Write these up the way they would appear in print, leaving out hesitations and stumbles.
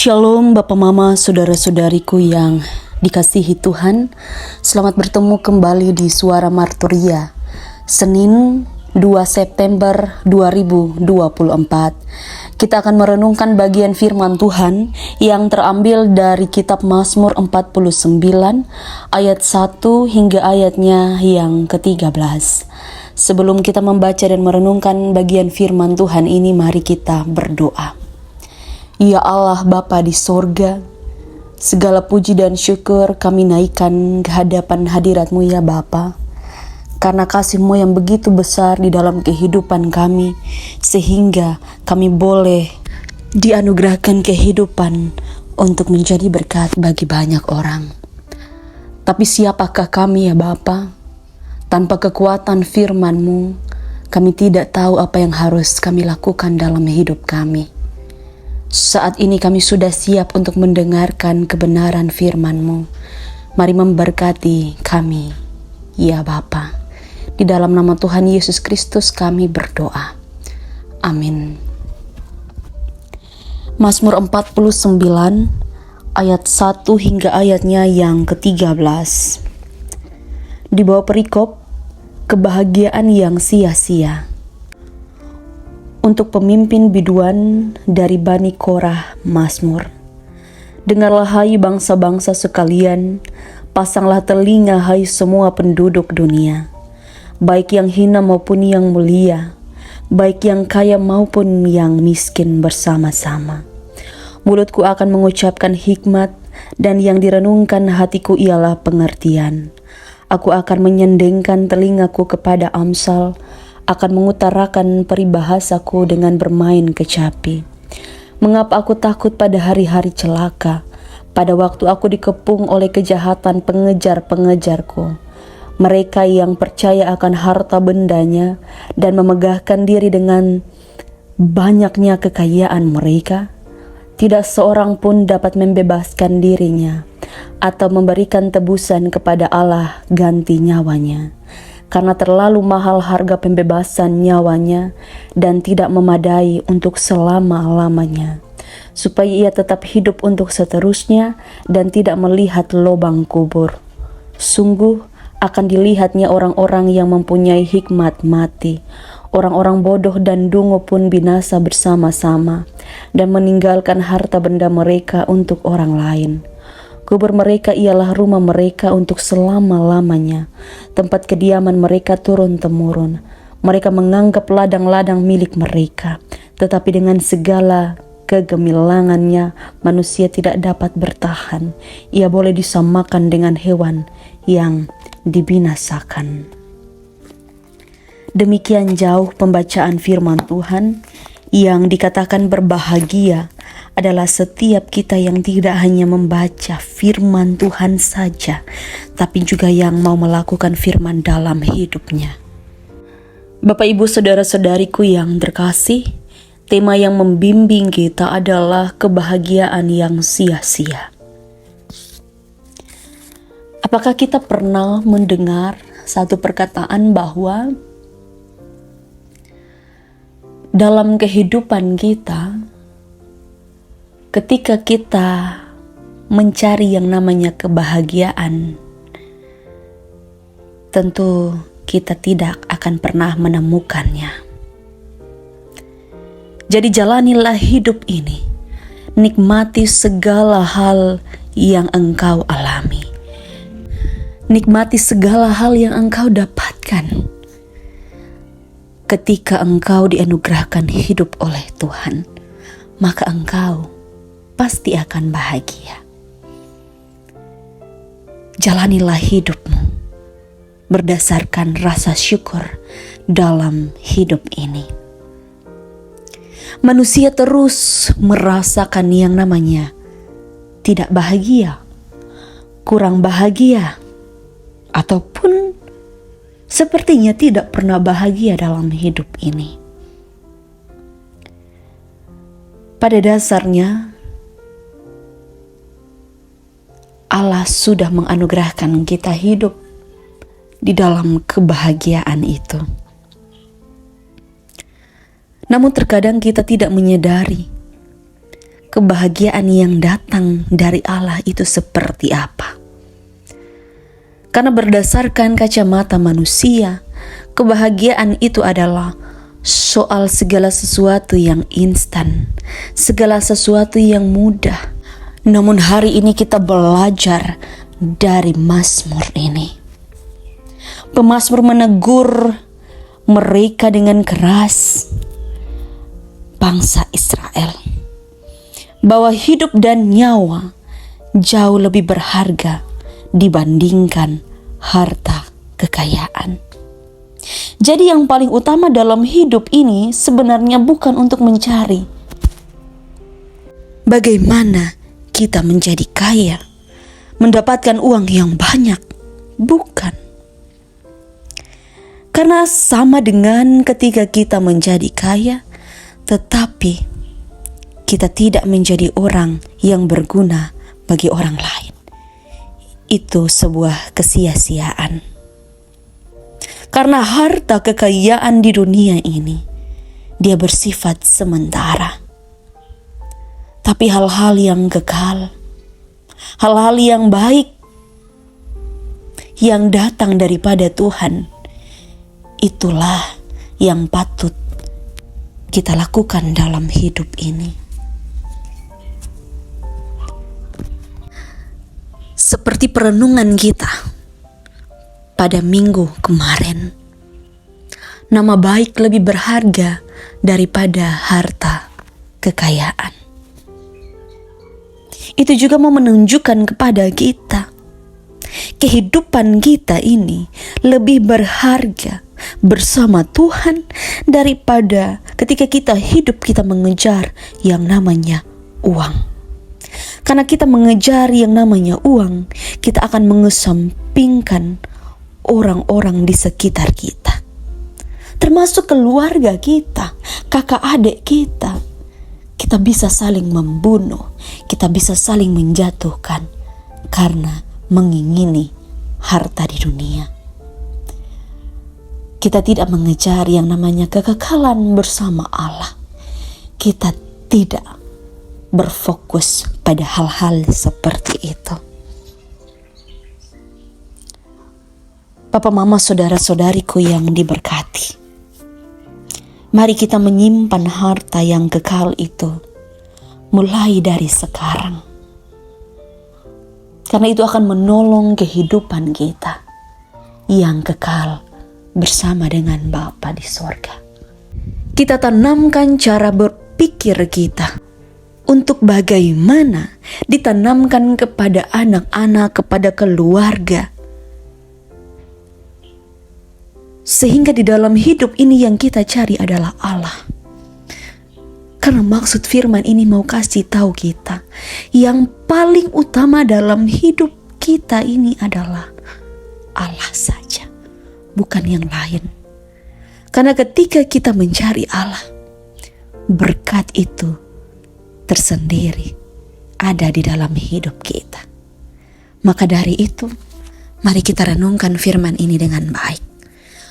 Shalom Bapak Mama, Saudara-saudariku yang dikasihi Tuhan. Selamat bertemu kembali di Suara Marturia, Senin 2 September 2024. Kita akan merenungkan bagian firman Tuhan yang terambil dari kitab Mazmur 49 ayat 1 hingga ayatnya yang ke-13. Sebelum kita membaca dan merenungkan bagian firman Tuhan ini, mari kita berdoa. Ya Allah Bapa di sorga, segala puji dan syukur kami naikkan ke hadapan hadirat-Mu ya Bapa, karena kasih-Mu yang begitu besar di dalam kehidupan kami, sehingga kami boleh dianugerahkan kehidupan untuk menjadi berkat bagi banyak orang. Tapi siapakah kami ya Bapa? Tanpa kekuatan firman-Mu, kami tidak tahu apa yang harus kami lakukan dalam hidup kami. Saat ini kami sudah siap untuk mendengarkan kebenaran firman-Mu. Mari memberkati kami, ya Bapa. Di dalam nama Tuhan Yesus Kristus kami berdoa. Amin. Mazmur 49 ayat 1 hingga ayatnya yang ke-13. Di bawah perikop, kebahagiaan yang sia-sia. Untuk pemimpin biduan dari Bani Korah, Mazmur. Dengarlah hai bangsa-bangsa sekalian, pasanglah telinga hai semua penduduk dunia, baik yang hina maupun yang mulia, baik yang kaya maupun yang miskin bersama-sama. Mulutku akan mengucapkan hikmat, dan yang direnungkan hatiku ialah pengertian. Aku akan menyendengkan telingaku kepada Amsal, akan mengutarakan peribahasaku dengan bermain kecapi. Mengapa aku takut pada hari-hari celaka, pada waktu aku dikepung oleh kejahatan pengejar-pengejarku? Mereka yang percaya akan harta bendanya dan memegahkan diri dengan banyaknya kekayaan mereka, tidak seorang pun dapat membebaskan dirinya atau memberikan tebusan kepada Allah ganti nyawanya. Karena terlalu mahal harga pembebasan nyawanya dan tidak memadai untuk selama-lamanya, supaya ia tetap hidup untuk seterusnya dan tidak melihat lubang kubur. Sungguh akan dilihatnya orang-orang yang mempunyai hikmat mati, orang-orang bodoh dan dungu pun binasa bersama-sama, dan meninggalkan harta benda mereka untuk orang lain. Kubur mereka ialah rumah mereka untuk selama-lamanya, tempat kediaman mereka turun-temurun. Mereka menganggap ladang-ladang milik mereka, tetapi dengan segala kegemilangannya manusia tidak dapat bertahan. Ia boleh disamakan dengan hewan yang dibinasakan. Demikian jauh pembacaan firman Tuhan. Yang dikatakan berbahagia adalah setiap kita yang tidak hanya membaca firman Tuhan saja, tapi juga yang mau melakukan firman dalam hidupnya. Bapak Ibu saudara-saudariku yang terkasih, tema yang membimbing kita adalah kebahagiaan yang sia-sia. Apakah kita pernah mendengar satu perkataan bahwa dalam kehidupan kita, ketika kita mencari yang namanya kebahagiaan, tentu kita tidak akan pernah menemukannya. Jadi jalanilah hidup ini, nikmati segala hal yang engkau alami, nikmati segala hal yang engkau dapatkan. Ketika engkau dianugerahkan hidup oleh Tuhan, maka engkau pasti akan bahagia. Jalanilah hidupmu berdasarkan rasa syukur dalam hidup ini. Manusia terus merasakan yang namanya tidak bahagia, kurang bahagia, ataupun sepertinya tidak pernah bahagia dalam hidup ini. Pada dasarnya, Allah sudah menganugerahkan kita hidup di dalam kebahagiaan itu. Namun terkadang kita tidak menyadari kebahagiaan yang datang dari Allah itu seperti apa. Karena berdasarkan kacamata manusia, kebahagiaan itu adalah soal segala sesuatu yang instan, segala sesuatu yang mudah. Namun hari ini kita belajar dari Mazmur ini. Pemazmur menegur mereka dengan keras, bangsa Israel, bahwa hidup dan nyawa jauh lebih berharga dibandingkan harta kekayaan. Jadi yang paling utama dalam hidup ini sebenarnya bukan untuk mencari bagaimana kita menjadi kaya, mendapatkan uang yang banyak. Bukan. Karena sama dengan ketika kita menjadi kaya, tetapi kita tidak menjadi orang yang berguna bagi orang lain. Itu sebuah kesia-siaan. Karena harta kekayaan di dunia ini, dia bersifat sementara. Tapi hal-hal yang kekal, hal-hal yang baik, yang datang daripada Tuhan, itulah yang patut kita lakukan dalam hidup ini. Seperti perenungan kita pada minggu kemarin, nama baik lebih berharga daripada harta kekayaan. Itu juga mau menunjukkan kepada kita, kehidupan kita ini lebih berharga bersama Tuhan daripada ketika kita hidup kita mengejar yang namanya uang. Karena kita mengejar yang namanya uang, kita akan mengesampingkan orang-orang di sekitar kita, termasuk keluarga kita, kakak adik kita. Kita bisa saling membunuh, kita bisa saling menjatuhkan karena mengingini harta di dunia. Kita tidak mengejar yang namanya kekekalan bersama Allah. Kita tidak berfokus pada hal-hal seperti itu. Papa, mama, saudara-saudariku yang diberkati, mari kita menyimpan harta yang kekal itu mulai dari sekarang. Karena itu akan menolong kehidupan kita yang kekal bersama dengan Bapa di sorga. Kita tanamkan cara berpikir kita untuk bagaimana ditanamkan kepada anak-anak, kepada keluarga. Sehingga di dalam hidup ini yang kita cari adalah Allah. Karena maksud firman ini mau kasih tahu kita, yang paling utama dalam hidup kita ini adalah Allah saja, bukan yang lain. Karena ketika kita mencari Allah, berkat itu tersendiri ada di dalam hidup kita. Maka dari itu, mari kita renungkan firman ini dengan baik,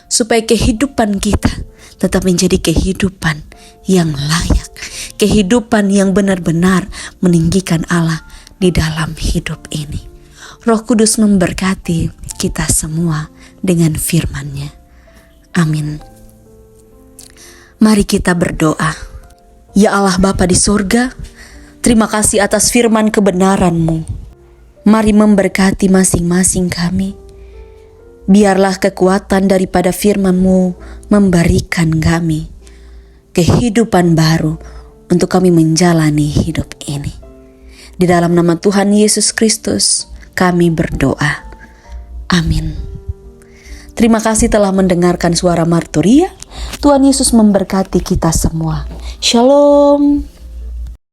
supaya kehidupan kita tetap menjadi kehidupan yang layak, kehidupan yang benar-benar meninggikan Allah di dalam hidup ini. Roh Kudus memberkati kita semua dengan firman-Nya. Amin. Mari kita berdoa. Ya Allah Bapa di sorga, terima kasih atas firman kebenaran-Mu. Mari memberkati masing-masing kami. Biarlah kekuatan daripada firman-Mu memberikan kami kehidupan baru untuk kami menjalani hidup ini. Di dalam nama Tuhan Yesus Kristus kami berdoa. Amin. Terima kasih telah mendengarkan suara Marturia. Tuhan Yesus memberkati kita semua. Shalom.